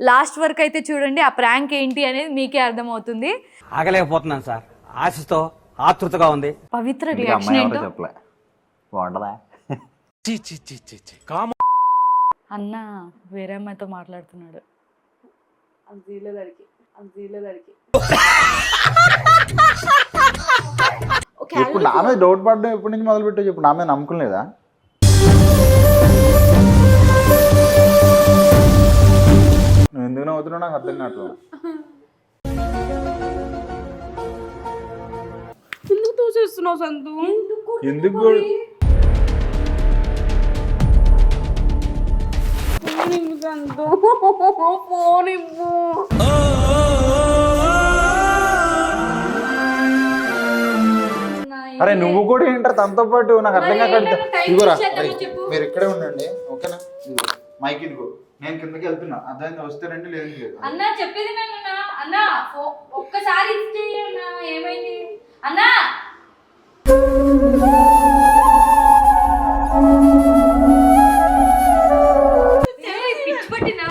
Last వరకు అయితే చూడండి, ఆ ప్రాంక్ ఏంటి అనేది మీకే అర్థమవుతుంది. ఆగలేకపోతున్నాను సార్, ఆశతో ఆతృతగా ఉంది. పవిత్ర రియాక్షన్ ఏంటో చెప్పలే బాగుంటదా? అన్న వేరే అమ్మాయితో మాట్లాడుతున్నాడు. ఇప్పుడు నా మీద డౌట్ పడ్డా ఎప్పటి నుంచి మొదలు పెట్టా చెప్పు, నా మీద నమ్మకం లేదా? నువ్వు ఎందుకు నవ్వుతున్నావు నాకు అర్థం కావట్లేదు. ఎందుకు తోసేస్తున్నావు సంతు? ఎందుకు సంతు ఫోన్ ఇవ్వు. అరే నువ్వు కూడా ఏంటారు తనతో పాటు, నాకు అర్థం కాక. ఇదిగోరా మీరు ఇక్కడే ఉండండి ఓకేనా? ఇదిగో మైక్ ఇదిగో, నేను కిందకి వెళ్తున్నా, అర్థం వస్తే రండి లేదు లేదు. అన్న చెప్పేది అన్న ఒక్కసారి ఏమైంది అన్నా? పిచ్చి పట్టినా?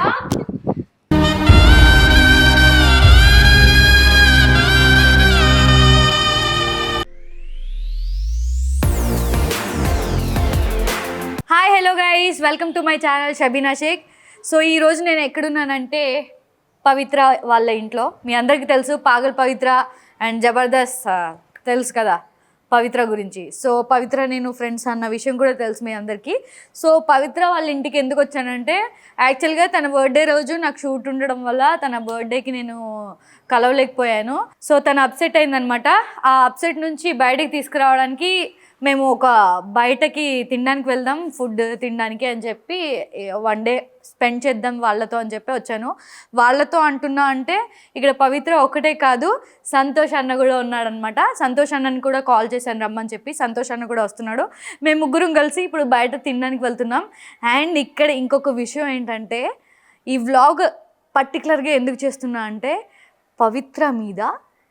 Hi hello guys, welcome to my channel Shabina Shaikh. So ఈరోజు నేను ఎక్కడున్నానంటే పవిత్ర వాళ్ళ ఇంట్లో. మీ అందరికీ తెలుసు పాగల్ పవిత్ర అండ్ జబర్దస్త్ తెలుసు కదా పవిత్ర గురించి. సో పవిత్ర నేను ఫ్రెండ్స్ అన్న విషయం కూడా తెలుసు మీ అందరికీ. సో పవిత్ర వాళ్ళ ఇంటికి ఎందుకు వచ్చానంటే, యాక్చువల్గా తన బర్త్డే రోజు నాకు షూట్ ఉండడం వల్ల తన బర్త్డేకి నేను కలవలేకపోయాను. సో తను అప్సెట్ అయిందనమాట. ఆ అప్సెట్ నుంచి బయటకి తీసుకురావడానికి మేము ఒక బయటకి తినడానికి వెళ్దాం, ఫుడ్ తినడానికి అని చెప్పి వన్ డే స్పెండ్ చేద్దాం వాళ్ళతో అని చెప్పి వచ్చాను. వాళ్ళతో అంటున్నా అంటే ఇక్కడ పవిత్ర ఒకటే కాదు, సంతోష్ అన్న కూడా ఉన్నాడనమాట. సంతోష్ అన్నని కూడా కాల్ చేశాను రమ్మని చెప్పి, సంతోష్ అన్న కూడా వస్తున్నాడు. మేము ముగ్గురం కలిసి ఇప్పుడు బయట తినడానికి వెళ్తున్నాం. అండ్ ఇక్కడ ఇంకొక విషయం ఏంటంటే, ఈ వ్లాగ్ పర్టికులర్గా ఎందుకు చేస్తున్నా అంటే, పవిత్ర మీద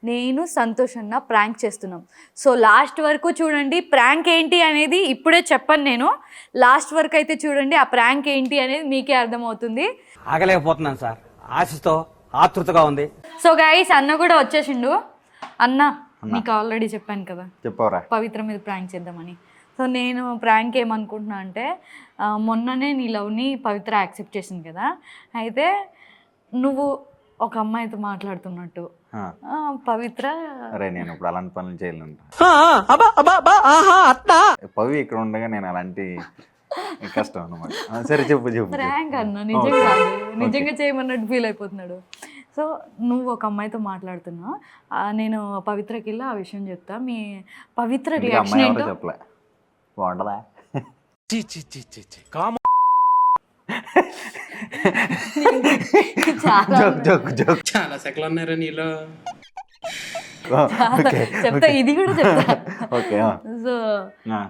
నేను సంతోష్ అన్న ప్రాంక్ చేస్తున్నాం. సో లాస్ట్ వరకు చూడండి, ప్రాంక్ ఏంటి అనేది ఇప్పుడే చెప్పను నేను. లాస్ట్ వరకు అయితే చూడండి, ఆ ప్రాంక్ ఏంటి అనేది మీకే అర్థమవుతుంది. ఆగలేకపోతున్నాను సార్, ఆశతో ఆతృతగా ఉంది. సో గైస్ అన్న కూడా వచ్చేసిండు. అన్న నీకు ఆల్రెడీ చెప్పాను కదా చెప్పవరా పవిత్ర మీద ప్రాంక్ చేద్దామని. సో నేను ప్రాంక్ ఏమనుకుంటున్నా అంటే, మొన్ననే నీ లవ్ని పవిత్ర యాక్సెప్ట్ చేసింది కదా, అయితే నువ్వు ఒక అమ్మాయితో మాట్లాడుతున్నట్టు పవిత్ర. అరే నేను ఇప్పుడు అలాంటి పనులు చేయలేను. పవి ఇక్కడ ఉండగా నేను అలాంటి కష్టం అన్నమాట. సరే చెప్పు చెప్పు. ప్రాంక్ అన్న, నిజంగా నిజంగా చేయమన్నట్టు ఫీల్ అయిపోతున్నాడు. సో నువ్వు ఒక అమ్మాయితో మాట్లాడుతున్నావు, నేను పవిత్రకి వెళ్ళి ఆ విషయం చెప్తా. మీ పవిత్ర రియాక్షన్ ఏంటో చెప్పలే బాగుంటదా? చాలా సెకలు ఉన్నారా నీలో? చెప్తా, ఇది కూడా చెప్తా. సో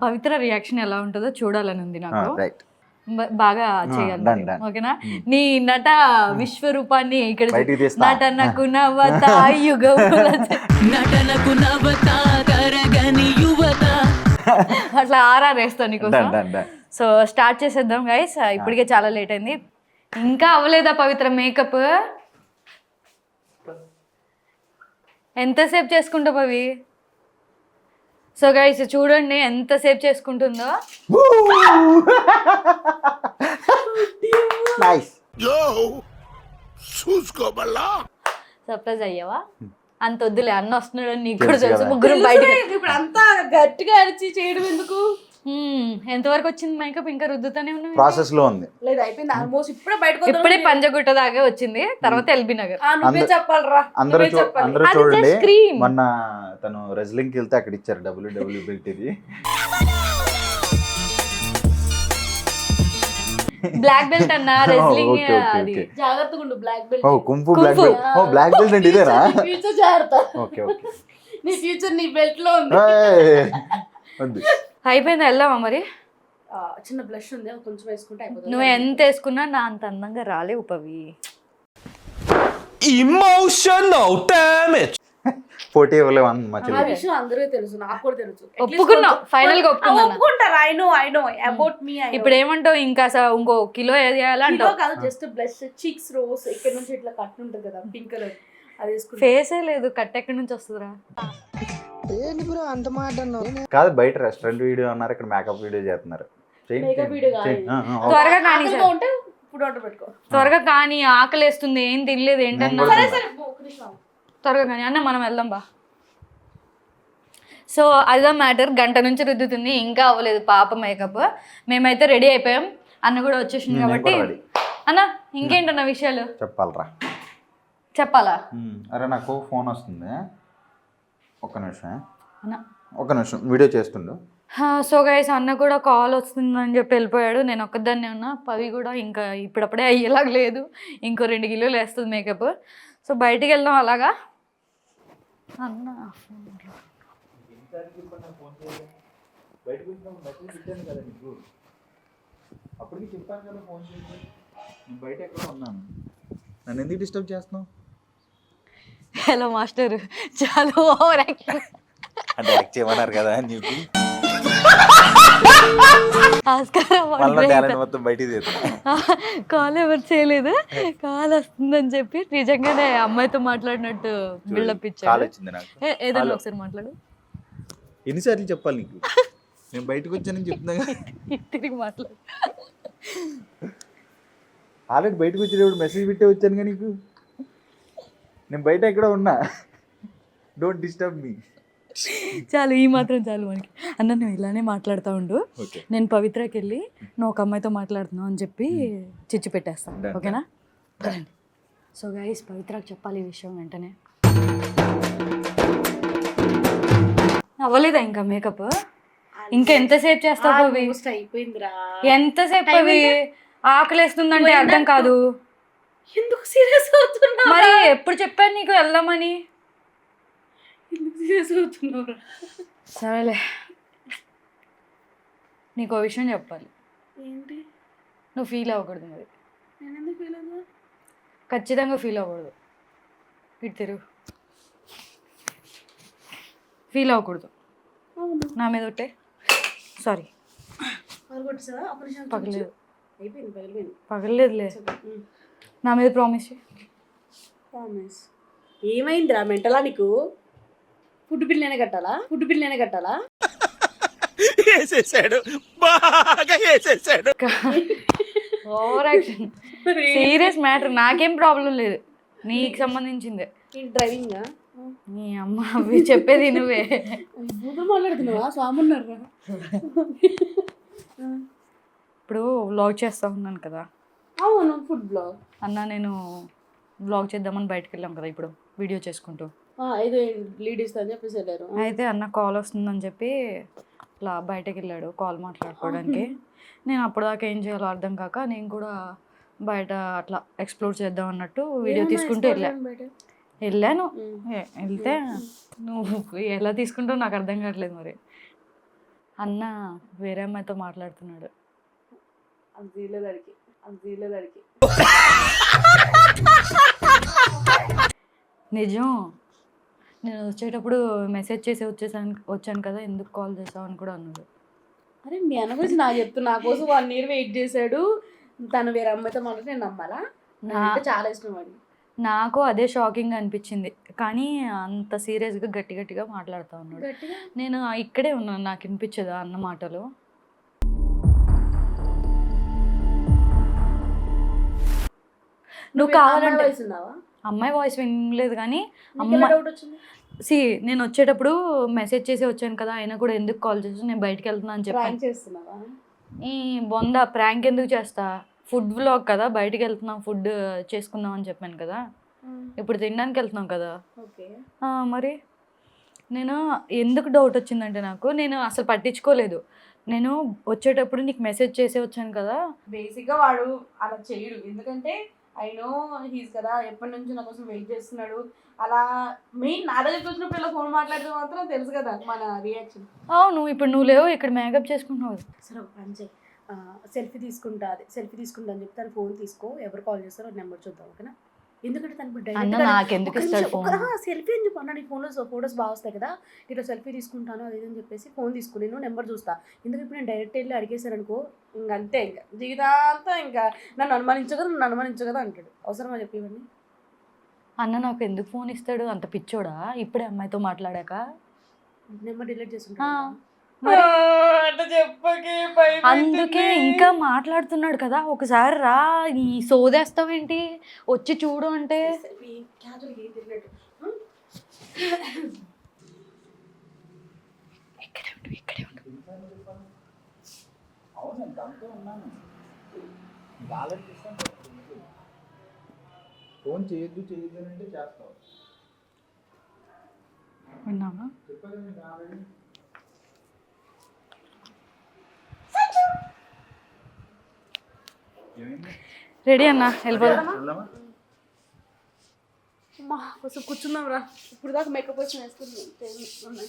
పవిత్ర రియాక్షన్ ఎలా ఉంటుందో చూడాలని ఉంది నాకు. బాగా చేయాలి ఓకేనా? నీ నట విశ్వరూపాన్ని ఇక్కడ నటనకు నవత నటనకు నవత కరగని యువత అట్లా ఆర్ఆర్ వేస్తాను నీకోసం. సో స్టార్ట్ చేసేద్దాం గైస్, ఇప్పటికే చాలా లేట్ అయింది. ఇంకా అవ్వలేదా పవిత్ర మేకప్? ఎంతసేపు చేసుకుంటా పవి? సో గైస్ చూడండి ఎంతసేపు చేసుకుంటుందో. సర్ప్రైజ్ అయ్యావా? అంత వద్దులే, అన్న వస్తున్నాడు అని నీకు కూడా తెలుసు. ముగ్గురు బయటకి ఇప్పుడు అంతా గట్టిగా అరిచి చేయడం ఎందుకు? ఎంతవరకు వచ్చింది మేకప్? ఇంకా రుద్దుతానే ఉన్నా, ప్రాసెస్ లో ఉంది. లేదు అయిపోయింది ఆల్మోస్ట్. ఇప్పుడే పంజగుట్ట దాకా వచ్చింది, తర్వాత ఎల్బీ నగర్. నువ్వే చెప్పాలరా. అందరూ చూడండి, మొన్న తను రెజ్లింగ్ కి వెళ్తే అక్కడ ఇచ్చారు WWBTది బ్లాక్ బెల్ట్ అన్న రెజ్లింగ్. అది జాగ్రత్తగా ఉండు, బ్లాక్ బెల్ట్. ఓ కుంఫు బ్లాక్ బెల్ట్. ఓ బ్లాక్ బెల్ట్ అంటే ఇదేనా? ఫ్యూచర్ జాగ్రత్త. ఓకే ఓకే, నీ ఫ్యూచర్ నీ బెల్ట్ లో ఉంది. అయిపోయింది, వెళ్దామా మరి? చిన్న బ్లష్ ఉంది, కొంచెం వేసుకుంటే అయిపోతుంది. నువ్వు ఎంత వేసుకున్నా నా అంత అందంగా రాలేవు పవి. Emotional damage. పోటీ ఇవ్వలేము మా ఆ చెల్లి విషయం అందరికీ తెలుసు, నాకు కూడా తెలుసు. ఒప్పుకున్నావు, final గా ఒప్పుకున్నాను. ఒప్పుకుంటారు. I know about me. ఇప్పుడు ఏమంటావు, ఇంకా ఇంకో కిలో వేయాలంటావు? కాదు, జస్ట్ బ్లష్, చీక్స్ రోజ్ ఇక్కడ నుంచి ఇట్లా కట్ ఉంటుంది కదా పింక్ కలర్, అది వేసుకుంటా. ఫేసే లేదు, కట్ ఎక్కడి నుంచి వస్తుందిరా? కాదు, బయట రెస్టారెంట్ వీడియో అన్నారు, ఇక్కడ మేకప్ వీడియో చేస్తున్నారు. చేయండి, మేకప్ వీడియో కాదు. చేయండి. త్వరగా కానీ ఆకలిగా ఉంటే ఫుడ్ ఆర్డర్ పెట్టుకో. త్వరగా కానీ, ఆకలి వేస్తుంది, ఏం తినలేదు ఏంటన్నా. నేను కూడా సరే ఒక నిమిషం. త్వరగా కానీ అన్న, మనం వెళ్దాం బా. సో అదే మ్యాటర్, గంట నుంచి రుద్దుతుంది, ఇంకా అవ్వలేదు పాప మేకప్. మేమైతే రెడీ అయిపోయాం, అన్న కూడా వచ్చేసింది నేను కాబట్టి. కూడా ready. అన్న ఇంకేంటన్న విషయాలు చెప్పాలరా. చెప్పాలా? అరే నాకు ఫోన్ వస్తుంది, ఒక్క నిమిషం అన్న. ఒక్క నిమిషం వీడియో చేస్తుండు. సో గైస్, అన్న కూడా కాల్ వస్తుందని చెప్పి వెళ్ళిపోయాడు. నేను ఒక్కదాన్నే ఉన్నా. పవి కూడా ఇంకా ఇప్పుడప్పుడే అయ్యేలాగా లేదు, ఇంకో 2 కిలోలు వేస్తుంది మేకప్. సో బయటికి వెళ్దాం అలాగా. అన్న అప్పటికి చెప్పాను కదా ఫోన్ చేసి, బయట ఎక్కడ ఉన్నాను, నన్ను ఎందుకు డిస్టర్బ్ చేస్తున్నావు? హలో మాస్టర్, చాలా ఓవర్ యాక్షన్. అంటే యాక్ట్ చేయమన్నారు కదా అని చెప్పి ఆస్కారం టాలెంట్ మొత్తం బయటికి తీస్తున్నా. కాల్ ఎవరు చేయలేదు, కాల్ వస్తుందని చెప్పి నిజంగానే అమ్మాయితో మాట్లాడినట్టు బిల్డప్ కాల్ ఇచ్చాడు. వచ్చింది నాకు. ఏదైనా ఒకసారి మాట్లాడు. ఎన్నిసార్లు చెప్పాలి నీకు, నేను బయటకు వచ్చానని చెప్తున్నా కదా. తిరిగి మాట్లాడు. ఆల్రెడీ బయటకు వచ్చేటప్పుడు మెసేజ్ పెట్టే వచ్చాను కదా నీకు, నేను బయట ఎక్కడ ఉన్నా, డోంట్ డిస్టర్బ్ మీ. చాలు, ఈ మాత్రం చాలు మనకి. అన్న నువ్వు ఇలానే మాట్లాడుతూ ఉండు, నేను పవిత్రకి వెళ్ళి నువ్వు ఒక అమ్మాయితో మాట్లాడుతున్నావు అని చెప్పి చిచ్చు పెట్టేస్తాను, ఓకేనా? సో గైస్, పవిత్రకి చెప్పాలి ఈ విషయం వెంటనే. అవ్వలేదా ఇంకా మేకప్? ఇంకా ఎంతసేపు చేస్తావు పవి? Almost అయిపోయిందిరా. ఎంతసేపు పవి? ఆకలేస్తుందంటే అర్థం కాదు. ఎందుకు సీరియస్ అవుతున్నా? మరి ఎప్పుడు చెప్పాను నీకు వెళ్దామని? ఎందుకు సీరియస్ అవుతున్నావు? సరేలే, నీకు ఓ విషయం చెప్పాలి. ఏంటి? నువ్వు ఫీల్ అవ్వకూడదు మరి. నేను ఎందుకు ఫీల్ అవుతా? ఖచ్చితంగా ఫీల్ అవ్వకూడదు. ఇటు తిరుగు. ఫీల్ అవ్వకూడదు. అవును. నా మీద ఒకటే. సారీ, పగలగొట్టేసావా? ఒక నిమిషం పగలేదు. అయిపోయింది, పగిలిపోయింది. పగలేదులే. నా మీద ప్రామిస్ చేయి. ప్రామిస్. ఏమైందిరా మెంటలా నీకు? ఫుడ్ బిల్ నేనే కట్టాలా? ఫుడ్ బిల్ నేనే కట్టాలా? వేసేసాడు, బాగా వేసేసాడు. Over action. సీరియస్ మ్యాటర్, నాకేం ప్రాబ్లం లేదు, నీకు సంబంధించిందే. డ్రైవింగ్ నీ అమ్మ అవి చెప్పేది నువ్వే. బూతులు మాట్లాడుతున్నావా? సామున్నారా? ఇప్పుడు వ్లాగ్ చేస్తా ఉన్నాను కదా. అవును, ఫుడ్ బ్లాగ్. అన్న నేను వ్లాగ్ చేద్దామని బయటకు వెళ్ళాం కదా ఇప్పుడు వీడియో చేసుకుంటూ. ఏదో లీడ్ ఇస్తా అని చెప్పేసి వెళ్ళారు. అయితే అన్న కాల్ వస్తుందని చెప్పి ఇట్లా బయటకు వెళ్ళాడు కాల్ మాట్లాడుకోవడానికి. నేను అప్పటిదాకా ఏం చేయాలో అర్థం కాక నేను కూడా బయట అట్లా ఎక్స్ప్లోర్ చేద్దాం అన్నట్టు వీడియో తీసుకుంటూ వెళ్ళాను. వెళ్తే నువ్వు ఎలా తీసుకుంటావు నాకు అర్థం కావట్లేదు. మరి అన్న వేరే అమ్మాయితో మాట్లాడుతున్నాడు. నిజం. నేను వచ్చేటప్పుడు మెసేజ్ చేసి వచ్చాను కదా, ఎందుకు కాల్ చేసావు అని కూడా అన్నాడు. అరే మీ అన్న గురించి నాకు చెప్తున్నా, నా కోసం 1 year వెయిట్ చేశాడు, తను వేరే అమ్మాయితో మాట్లాడి నేను నమ్మాలా? నాకు చాలా ఇష్టం వాడి. నాకు అదే షాకింగ్ అనిపించింది, కానీ అంత సీరియస్గా గట్టి గట్టిగా మాట్లాడుతూ ఉన్నాడు. నేను ఇక్కడే ఉన్నాను, నాకు వినిపించదా అన్న మాటలు? నువ్వు కావాలంటే అమ్మాయి వాయిస్ వినలేదు కానీ సి నేను వచ్చేటప్పుడు మెసేజ్ చేసి వచ్చాను కదా, అయినా కూడా ఎందుకు కాల్ చేసి నేను బయటకు వెళ్తున్నా అని చెప్పాను. ఈ బొంద ప్రాంక్ ఎందుకు చేస్తా, ఫుడ్ వ్లాగ్ కదా, బయటకు వెళ్తున్నాం ఫుడ్ చేసుకుందాం అని చెప్పాను కదా, ఇప్పుడు తినడానికి వెళ్తున్నాం కదా. మరి నేను ఎందుకు డౌట్ వచ్చిందంటే నాకు, నేను అసలు పట్టించుకోలేదు. నేను వచ్చేటప్పుడు నీకు మెసేజ్ చేసే వచ్చాను కదా. బేసిక్గా వాడు అలా చేయడు, ఎందుకంటే ఐ నో హీస్ కదా, ఎప్పటి నుంచి నా కోసం వెయిట్ చేస్తున్నాడు. అలా మెయిన్ నా దగ్గరికి వచ్చినప్పుడు ఇలా ఫోన్ మాట్లాడితే మాత్రం తెలుసు కదా మన రియాక్షన్. అవును, ఇప్పుడు నువ్వు లేవు ఇక్కడ మేకప్ చేసుకుంటున్నావు. సరే ఒక పని చేయి, సెల్ఫీ తీసుకుంటా అని చెప్తాను, ఫోన్ తీసుకో, ఎవరు కాల్ చేస్తారో నెంబర్ చూద్దాం, ఓకేనా? ఎందుకంటే తను ఇప్పుడు అన్న direct గా నాకెందుకు ఒక ఇస్తాడు నిమిషం, phone? ఒక సెల్ఫీ అని చెప్పి అన్న నీ ఫోన్లో ఫోటోస్ బాగా వస్తాయి కదా, ఇట్లా సెల్ఫీ తీసుకుంటాను అది ఇది అని చెప్పేసి ఫోన్ తీసుకుని నేను నెంబర్ చూస్తా. ఎందుకంటే ఇప్పుడు నేను డైరెక్ట్ వెళ్ళి అడిగేశాను అనుకో, ఇంకా అంతే, ఇంకా జీవితాంతం ఇంకా నన్ను అనుమానించు కదా అంటాడు. అవసరమా చెప్పి ఇవన్నీ? అన్న నాకు ఎందుకు ఫోన్ ఇస్తాడు, అంత పిచ్చోడా ఇప్పుడే అమ్మాయితో మాట్లాడాక? నెంబర్ డిలీట్ చేసి ఆ, అంటే చెప్పకే అందుకే ఇంకా మాట్లాడుతున్నాడు కదా, ఒకసారి రా, ఈ సోదేస్తావేంటి, వచ్చి చూడు అంటే. ఇక్కడే ఉండు. అవును నేను తనతో ఉన్నాను. ఫోన్ చేయొద్దు అని అంటే చేస్తావు. విన్నావా? చెప్పాను నీకు ఆల్రెడీ. ఏమైంది? రెడీ అన్న, వెళ్ళిపోదాం. వెళ్దామా? అమ్మా కొంచెం కూర్చుందాం రా, ఇప్పుడు దాకా మేకప్ వచ్చి వేసుకుంటున్నాం.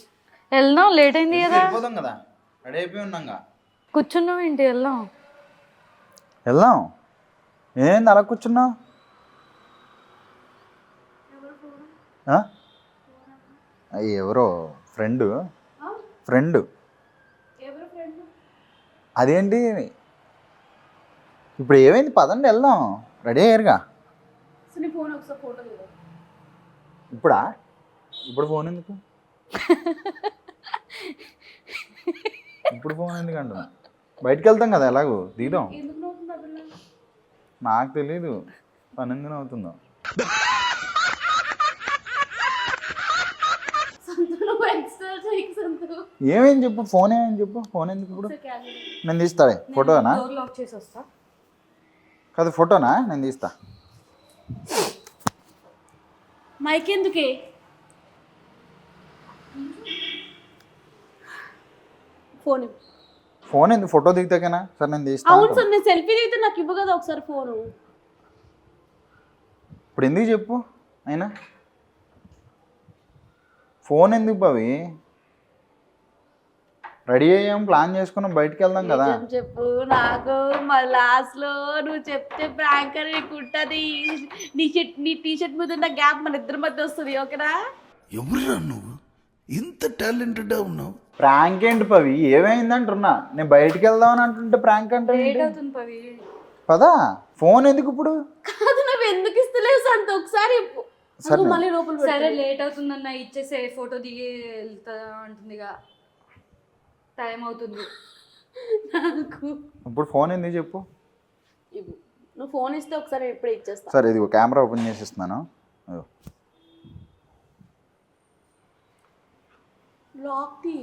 వెళ్దాం, లేట్ అయింది కదా. వెళ్ళిపోదాం కదా, రెడీ అయిపోయి ఉన్నాగా. కూర్చున్నాం ఏంటి, వెళ్దాం. వెళ్దాం. ఏంది అలా కూర్చున్నావు? ఎవరో ఫ్రెండ్. అదేంటి ఇప్పుడు ఏమైంది? పదండి వెళ్దాం, రెడీ అయ్యారుగా. నీ ఫోన్ ఒకసారి ఫోటో చూడు. ఇప్పుడా? ఇప్పుడు ఫోన్ ఎందుకు? ఇప్పుడు ఫోన్ ఎందుకు అంటున్నా? బయటికి వెళ్తాం కదా, ఎలాగో దిగుదాం. ఎందుకు నవ్వుతుందా పిల్ల? నాకు తెలీదు పని ఎందుకు అవుతుందో. నువ్వు ఎక్స్ట్రా చేయకు సంతు. ఏమేం చెప్పు, ఫోన్ ఏమేం చెప్పు. ఫోన్ ఎందుకు ఇప్పుడు? నేను తీస్తాడే ఫోటోనా? డోర్ లాక్ చేసి వస్తా. కాదు ఫోటోనా, నేను తీస్తా. మైక్ ఎందుకే? ఫోన్ ఫోన్ ఎందుకు? ఫోటో దిగుతాకేనా? సరే నేను తీస్తా. అవును సార్, నేను సెల్ఫీ దిగితే నాకు ఇవ్వు కదా ఒకసారి ఫోను. ఇప్పుడు ఎందుకు చెప్పు అయినా? ఫోన్ ఎందుకు పవి? రెడీ అయ్యాం, ప్లాన్ చేసుకున్నాం, బయటికి వెళ్దాం కదా. చెప్పు నాకు, మా లాస్ట్ లో నువ్వు చెప్తే ప్రాంక్ అని నీకు ఉంటుంది. నీ టీ షర్ట్ మీద ఉన్న గ్యాప్ మన ఇద్దరి మధ్య వస్తుంది, ఓకేనా? ఎవరురా నువ్వు ఇంత టాలెంటెడ్ ఉన్నావు? ప్రాంక్ ఏంటి పవి? ఏమైందంటున్నా? నేను బయటికి వెళ్దాం అని అంటుంటే ప్రాంక్ అంటే లేట్ అవుతుంది పవి. పదా. ఫోన్ ఎందుకు ఇప్పుడు? కాదు, నువ్వు ఎందుకు ఇస్తలేవు సంత, ఒకసారి సరే మళ్ళీ లోపల సరే లేట్ అవుతుందన్న, ఇచ్చేసే, ఫోటో దిగి వెళ్తా అంటుందిగా, టైం అవుతుంది నాకు. ఇప్పుడు ఫోన్ ఎందుకు చెప్పు? ఇవ్వు, నువ్వు ఫోన్ ఇస్తే ఒకసారి ఎప్పుడే ఇచ్చేస్తా. సరే ఇది కెమెరా ఓపెన్ చేసి ఇస్తున్నాను. లాక్ తీ.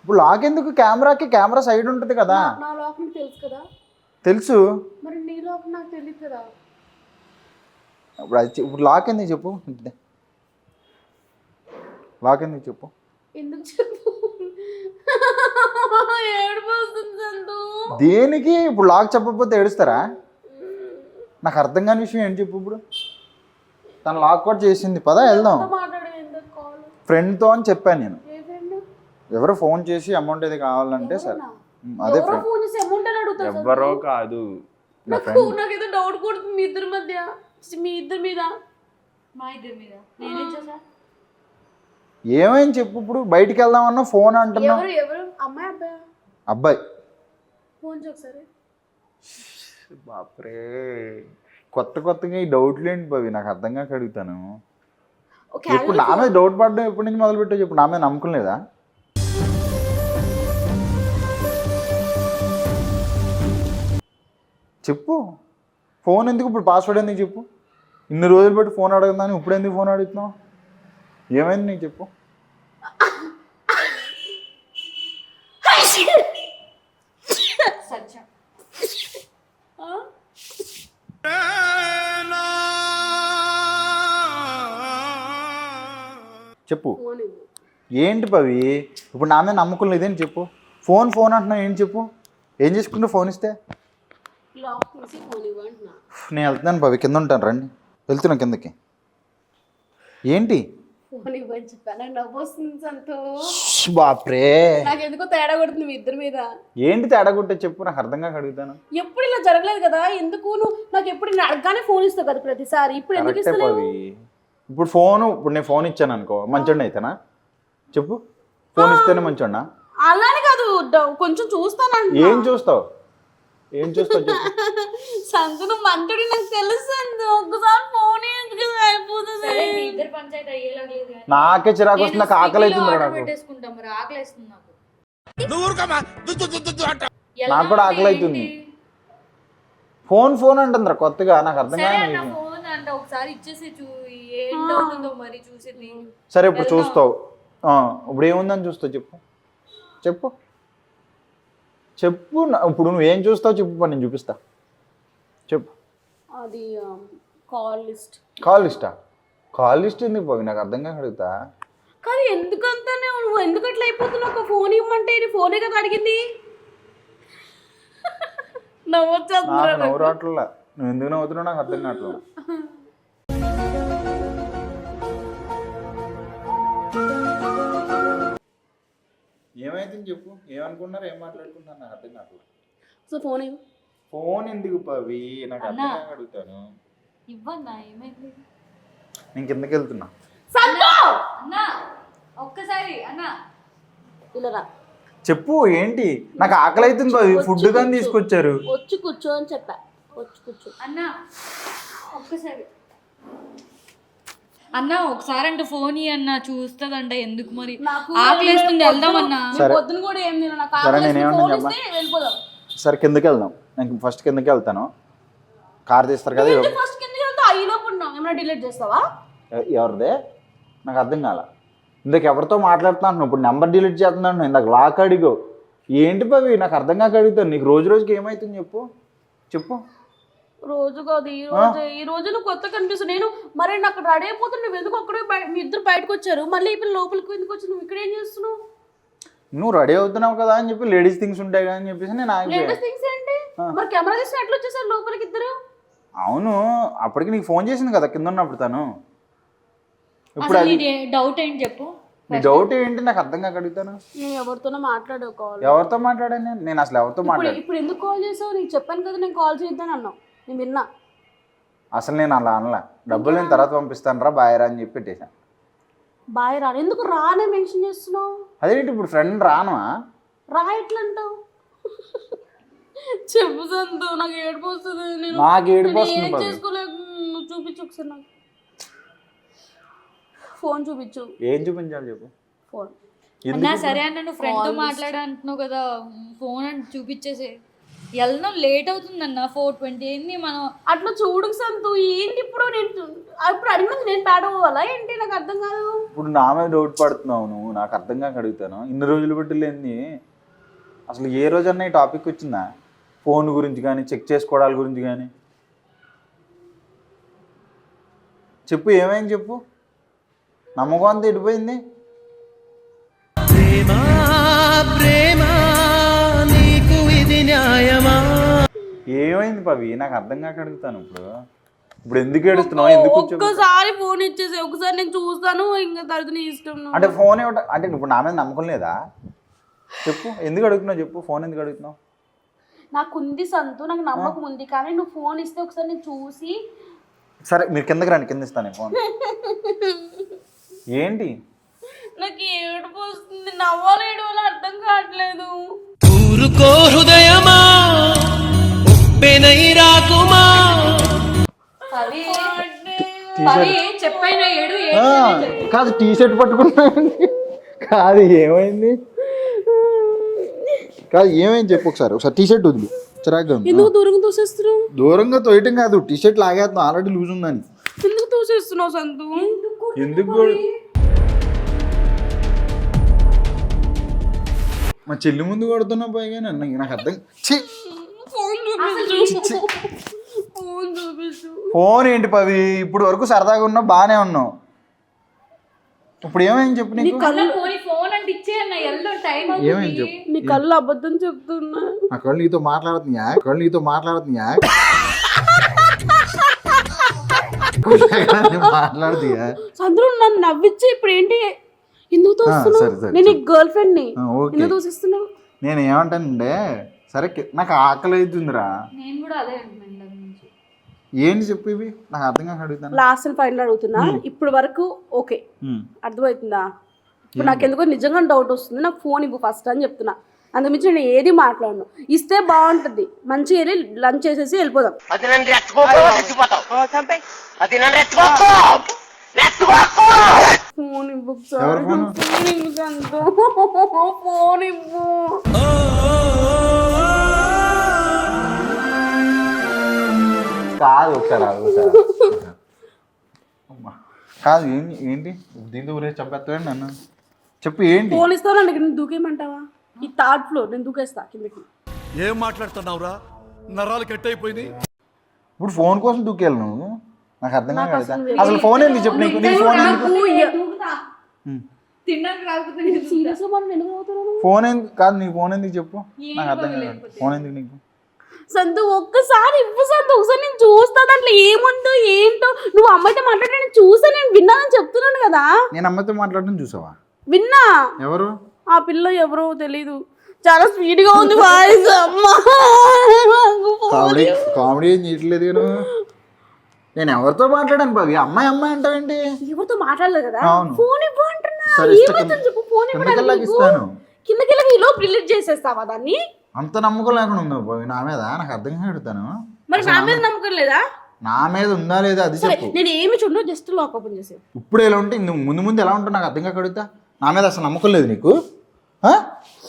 ఇప్పుడు లాక్ ఎందుకు? కెమెరా సైడ్ ఉంటుంది కదా. నా లాక్ నీకు తెలుసు కదా. తెలుసు. మరి నీ లాక్ నాకు తెలియదు కదా. ఇప్పుడు లాక్ ఎందుకు చెప్పు? లాక్ ఎందుకు చెప్పు? ఎందుకు చెప్పు? ఏడుపు వస్తుంది సంతు. దేనికి? ఇప్పుడు లాక్ చెప్పకపోతే ఏడుస్తారా? నాకు అర్థం కాని విషయం ఏంటి చెప్పు. ఇప్పుడు తను లాక్ కూడా చేసింది, పదా వెళ్దాం. మాట్లాడు, ఎందుకు కాల్? ఫ్రెండ్తో అని చెప్పాను నేను. ఏ ఫ్రెండ్? ఎవరో ఫోన్ చేసి అమౌంట్ ఏది కావాలంటే సరే. అదే ఎవరో ఫ్రెండ్. ఫోన్ చేసి అమౌంట్ అని అడుగుతారు సంతు. ఎవరో కాదు, నా నాకు ఫ్రెండ్. నాకేదో డౌట్ కొడుతుంది మీ ఇద్దరి మధ్య, మీ ఇద్దరి మీద. మా ఇద్దరి మీద నేనేం చేసా? ఏమైంది చెప్పు. ఇప్పుడు బయటికి వెళ్దామన్నా ఫోన్ అంటున్నా. ఎవరు ఎవరు? అమ్మాయి అబ్బాయి? అబ్బాయి. ఫోన్ చేయి ఒకసారి. బాప్రే, కొత్తగా ఈ డౌట్లు ఏంటి పవి? నాకు అర్థం కాక అడుగుతాను. ఓకే, ఇప్పుడు నా మీద డౌట్ పడ్డం ఎప్పటి నుంచి మొదలు పెట్టావు చెప్పు? నా మీద నమ్మకం లేదా? చెప్పు. ఫోన్ ఎందుకు? ఇప్పుడు పాస్వర్డ్ ఎందుకు చెప్పు? ఇన్ని రోజులు బట్టి ఫోన్ అడగదాన్ని ఇప్పుడు ఎందుకు ఫోన్ అడుగుతున్నావు? ఏమైంది నీకు చెప్పు? సత్యం. చెప్పు. ఫోన్ ఇవ్వు. ఏంటి పవి? ఇప్పుడు నా మీద నమ్మకం లేదేంటి చెప్పు? ఫోన్ అంటున్నావు ఏంటి చెప్పు? ఏం చేసుకుంటా ఫోన్ ఇస్తే? లాక్ తీసి ఫోన్ ఇవ్వు అంటున్నా. నేను వెళ్తున్నాను పవి, కింద ఉంటాను, రండి. వెళ్తున్నా కిందకి. ఏంటి? ఫోన్ ఇవ్వని చెప్పా, నాకు నవ్వు వస్తుంది సంతోష్. బాప్రే నాకు ఎందుకో తేడా కొడుతుంది మీ ఇద్దరి మీద. ఏంటి తేడా కొట్టే చెప్పు, నాకు అర్థం కాక అడుగుతాను. ఎప్పుడు ఇలా జరగలేదు కదా, ఎందుకు నువ్వు నాకు ఎప్పుడు నేను అడగగానే ఫోన్ ఇస్తావు కదా ప్రతిసారి, ఇప్పుడు ఎందుకు కరెక్టే ఇస్తలేవు? పవి. ఇప్పుడు నేను ఫోన్ ఇచ్చాను అనుకో, మంచోడిని అయితేనా చెప్పు? ఫోన్ ఇస్తేనే మంచోడినా? అలానే కాదు, కొంచెం చూస్తాను. ఏం చూస్తావు చెప్పు. సంతు నువ్వు మంటోడి నాకు తెలుసు, ఒక్కసారి ఫోన్ ఎందుకు అయిపోతుంది. ఇద్దరు పంచాయతీ అయ్యేలాగా లేదు కానీ. నాకే చిరాకు వస్తుంది, నాకు ఆకలి అవుతుంది ఆర్డర్ నాకు. పెట్టేసుకుంటాం మరి, ఆకలి వేస్తుంది నాకు. నాకు కూడా ఆకలి అవుతుంది. ఫోన్ అంటుందిరా కొత్తగా, నాకు అర్థం సరే కాదు. అన్న ఫోన్ అంటే ఒకసారి ఇచ్చేసి ఏంటవుతుందో మరి చూసేది. సరే ఇప్పుడు చూస్తావు, ఇప్పుడు ఏముందని చూస్తావు చెప్పు ఇప్పుడు నువ్వు ఏం చూస్తావు చెప్పు, నేను చూపిస్తా. చెప్పు. అది కాల్ లిస్ట్. కాల్ లిస్ట్ ఎందుకు పోయి, నాకు అర్థం కాక అడుగుతా. కానీ ఎందుకంతానే నువ్వు ఎందుకు అట్లా అయిపోతున్నావు? ఒక ఫోన్ ఇవ్వమంటే ఇది ఫోనే కదా అడిగింది. నాకు నవ్వు రావట్లా, నువ్వు ఎందుకు నవ్వుతున్నావు నాకు అర్థం కావట్లా. ఏమైతే చెప్పు, ఏమనుకున్నారు, ఏం మాట్లాడుకుంటున్నారు నాకు అర్థం కావట్లా. సో ఫోన్ ఎందుకు పవి, నాకు అర్థం కాక అడుగుతాను. ఇవ్వన్నా ఏమైంది? నేను కిందకి వెళ్తున్నా. అన్నా ఒక్కసారి అన్నా ఇలా రా, చెప్పు ఏంటి, నాకు ఆకలి అవుతుంది పవి, ఫుడ్ కానీ తీసుకొచ్చారు. వచ్చి కూర్చో అని చెప్పా, వచ్చి కూర్చో. అన్నా ఒక్కసారి అన్నా ఒకసారి అంటే ఫోన్ అన్న చూస్తుందంట, ఎందుకు మరి ఆకలిస్తుంది, వెళ్దామన్నా. పొద్దున కూడా ఏం తిన, నాకు సరే ఆకలి నేనేమన్నా ఫోన్ చెప్పా? ఇస్తే వెళ్ళిపోదాం. సరే కిందకి వెళ్దాం, నేను ఫస్ట్ కిందకి వెళ్తాను. కార్ తీస్తారు కదా. ఫస్ట్ కింద ఐలోపు ఉన్నాం, ఏమైనా డిలీట్ చేస్తావా? ఎవరిదే నాకు అర్థం కాల. ఇందాక ఎవరితో మాట్లాడుతున్నాను, ఇప్పుడు నెంబర్ డిలీట్ చేస్తున్నాను, ఇందాక లాక్ అడిగో. ఏంటి పవి, నాకు అర్థం కాక అడుగుతాను. నీకు రోజుకి ఏమవుతుంది చెప్పు. రోజు కాదు, ఈ రోజు నువ్వు కొత్త కనిపిస్తుంది. నేను మరి నాకు రెడీ అయిపోతున్నా, నువ్వు ఎందుకు అక్కడే మీ ఇద్దరు బయటకు వచ్చారు, మళ్ళీ ఇప్పుడు లోపలికి ఎందుకు వచ్చి నువ్వు ఇక్కడ ఏం చేస్తున్నావు? నువ్వు రెడీ అవుతున్నావు కదా అని చెప్పి, లేడీస్ థింగ్స్ ఉంటాయి కదా అని చెప్పేసి నేను లేటెస్ట్ థింగ్స్ ఏంటి? మరి కెమెరా తీసిన ఎట్లా వచ్చేసారు లోపలికి ఇద్దరు? అవును, అప్పటికి నీకు ఫోన్ చేసింది కదా కింద ఉన్నప్పుడు తను. ఇప్పుడు అసలు నీ డౌట్ ఏంటి చెప్పు. నీ డౌట్ ఏంటి, నాకు అర్థం కాక అడుగుతాను. నేను ఎవరితోనో మాట్లాడావు కాల్. ఎవరితో మాట్లాడాను నేను అసలు ఎవరితో మాట్లాడాను? ఇప్పుడు ఎందుకు కాల్ చేసావు? నీకు చెప్పాను కదా నేను కాల్ చేద్దాను అన్నావు, నేను విన్నా. అసలు నేను అలా అనలా, డబ్బులు నేను తర్వాత పంపిస్తాను రా బాయ్ రా అని చెప్పి పెట్టేశాను. బాయ్ రా ఎందుకు రానే మెన్షన్ చేస్తున్నావు? అదేంటి ఇప్పుడు ఫ్రెండ్ రానా? రా ఎట్లా అంటావు? చెప్పు సంతు, నాకు ఏడుపు వస్తుంది. నేను నాకు ఏడుపు వస్తుంది ఏం పవి. చేసుకోలేక, నువ్వు చూపించు ఒకసారి నాకు ఫోన్ చూపించు. ఏం చూపించాలి చెప్పు. ఫోన్ అన్నా సరే అన్న, నువ్వు ఫ్రెండ్ తో మాట్లాడంటున్నావు కదా, ఫోన్ అంటే చూపించేసే. వెళ్దాం, లేట్ అవుతుందన్న, 4:20 ఏంది మనం. అట్లా చూడు సంతు, ఏంటి ఇప్పుడు నేను ఇప్పుడు అడిగినది నేను బ్యాడ్ అవ్వాలా ఏంటి? నాకు అర్థం కాదు. ఇప్పుడు నా మీద డౌట్ పడుతున్నావు నువ్వు, నాకు అర్థం కాక అడుగుతాను. ఇన్ని రోజులు బట్టి లేని అసలు ఏ రోజన్నా ఈ టాపిక్ వచ్చిందా? ఫోన్ గురించి కానీ, చెక్ చేసుకోవడాల గురించి కానీ చెప్పు. ఏమైంది చెప్పు, నమ్మకం అంతా ఎడిపోయింది. ఏమైంది పవి, నాకు అర్థం కాక అడుగుతాను. ఇప్పుడు ఎందుకు ఏడుస్తున్నావు, ఎందుకు ఒక్కసారి ఫోన్ ఇచ్చేసి ఒకసారి నేను చూస్తాను, ఇంకా తర్వాత నీ ఇష్టం. అంటే ఫోన్ ఇవ్వటం అంటే ఇప్పుడు నా మీద నమ్మకం లేదా చెప్పు, ఎందుకు అడుగుతున్నావు చెప్పు, ఫోన్ ఎందుకు అడుగుతున్నావు? నాకు ఉంది సంతు, నాకు నమ్మకం ఉంది, కానీ నువ్వు ఫోన్ ఇస్తే ఒకసారి నేను చూసి. సరే మీరు కిందకి రండి, కింద ఇస్తాను ఫోన్. ఏంటి నాకు ఏడుపు వస్తుంది, నవ్వాలి ఏడవాలి అర్థం కావట్లేదు. ఊరుకో హృదయమా, ఉప్పెనై రాకుమా. చెప్పైనా ఏడు కాదు, టీ షర్ట్ పట్టుకున్నా. కాదు ఏమైంది, చెప్పు ఒకసారి టీ షర్ట్ వద్దు, చిరాగ్గా ఉంది. ఎందుకు దూరంగా తోసేస్తున్నావు? దూరంగా తోయటం కాదు, టీ షర్ట్ లాగేస్తున్నావు, ఆల్రెడీ లూజ్ ఉందని. ఎందుకు తోసేస్తున్నావు సంతు? ఎందుకు మా చెల్లి ముందు కొడుతున్నా పైగా నాకు అర్థం. ఫోన్ ఏంటి పవి, ఇప్పుడు వరకు సరదాగా ఉన్నావు, బాగానే ఉన్నావు, ఇప్పుడు ఏమైంది చెప్పు. నీకు ఫోన్ అంటే ఇచ్చేయన్న, వెళ్దాం, టైం ఏమైంది చెప్పు. నీ కళ్ళు అబద్ధం చెప్తున్నా. నా కళ్ళు నీతో మాట్లాడుతున్నాయా మాట్లాడుతాయా? సందులో నన్ను నవ్విచ్చి ఇప్పుడు ఏంటి ఎందుకు తోస్తున్నావు? సరే, సరే, నేను గర్ల్ ఫ్రెండ్ ని ఓకే. ఎందుకు తోసిస్తున్నావు? నేను ఏమంటానంటే సరే నాకు ఆకలి అవుతుందిరా. నేను కూడా అదే అంటున్నాను ఇందాక నుంచి. ఏంటి చెప్పు ఇవి నాకు అర్థం కాక అడుగుతాను. లాస్ట్ అండ్ ఫైనల్ అడుగుతున్నా. ఇప్పుడు వరకు ఓకే, అర్థమవుతుందా? ఇప్పుడు నాకు ఎందుకో నిజంగా డౌట్ వస్తుంది. నాకు ఫోన్ ఇవ్వు ఫస్ట్ అని చెప్తున్నా. అందుమించి నేను ఏది మాట్లాడను. ఇస్తే బాగుంటుంది, మంచిగా వెళ్ళి లంచ్ చేసేసి వెళ్ళిపోదాం. ఫోన్ ఇవ్వు ఎవరు ఫోను? ఫోన్ ఇవ్వు సంతు. ఫోన్ ఇవ్వు. కాదు ఒకసారి అమ్మా. కాదు ఏంటి దీంతో ఊరే చంపేస్తాడు నన్ను. చెప్పు ఏంటి? ఫోన్ ఇస్తావు నాకు, నేను దూకేయమంటావా? ఈ థర్డ్ ఫ్లోర్ నేను దూకేస్తా కిందకి. ఏం మాట్లాడుతున్నావురా? నరాలు కట్ అయిపోయింది. ఇప్పుడు ఫోన్ కోసం దూకేయాలి నువ్వు? నాకు అర్థం కాదు. అసలు అసలు ఫోన్ ఏంది చెప్పు. నీకు ఫోన్ ఎందుకు? తినడానికి రాకపోతే సీరియస్ గా మనం ఎందుకు అవుతున్నాను? ఫోన్ ఎందుకు కాదు నీ ఫోన్ ఎందుకు చెప్పు. నాకు అర్థం కాదు ఫోన్ ఎందుకు నీకు. సంతు ఒక్కసారి ఇవ్వు సంతు. ఒకసారి నేను చూస్తా దాంట్లో ఏముందో ఏంటో. నువ్వు అమ్మాయితో మాట్లాడి నేను చూసా, నేను విన్నానని చెప్తున్నాను కదా. నేను అమ్మాయితో మాట్లాడడం చూసావా? విన్నా. ఎవరు ఆ పిల్ల ఎవరో తెలీదు, చాలా స్పీడ్ గా ఉంది వాయిస్. అమ్మా కామెడీ కామెడీ ఏం చేయట్లేదు నేను. నేను ఎవరితో మాట్లాడాను బాబు? అమ్మాయి అంటావేంటి? ఎవరితో మాట్లాడలేదు కదా. అవును. ఫోన్ ఇవ్వు అంటున్నా. సరే, ఇస్తా. ఏమైందని చెప్పు. ఫోన్ కిందకెళ్ళాక ఇస్తాను. కిందకెళ్ళకి ఈలో డిలీట్ చేసేస్తావా దాన్ని? అంత నమ్మకం లేకుండా ఉందా బాబు నా మీద? నాకు అర్థం కాక అడుగుతాను. మరి నా మీద నమ్మకం లేదా? నా మీద ఉందా లేదా అది సరే, చెప్పు. నేను ఏమి చూడను, జస్ట్ లాక్ ఓపెన్ చేసి. ఇప్పుడు ఎలా ఉంటే నువ్వు ముందు ఎలా ఉంటావు నాకు అర్థం కాక అడుగుతా. నా మీద అసలు నమ్మకం లేదు నీకు? ఆ?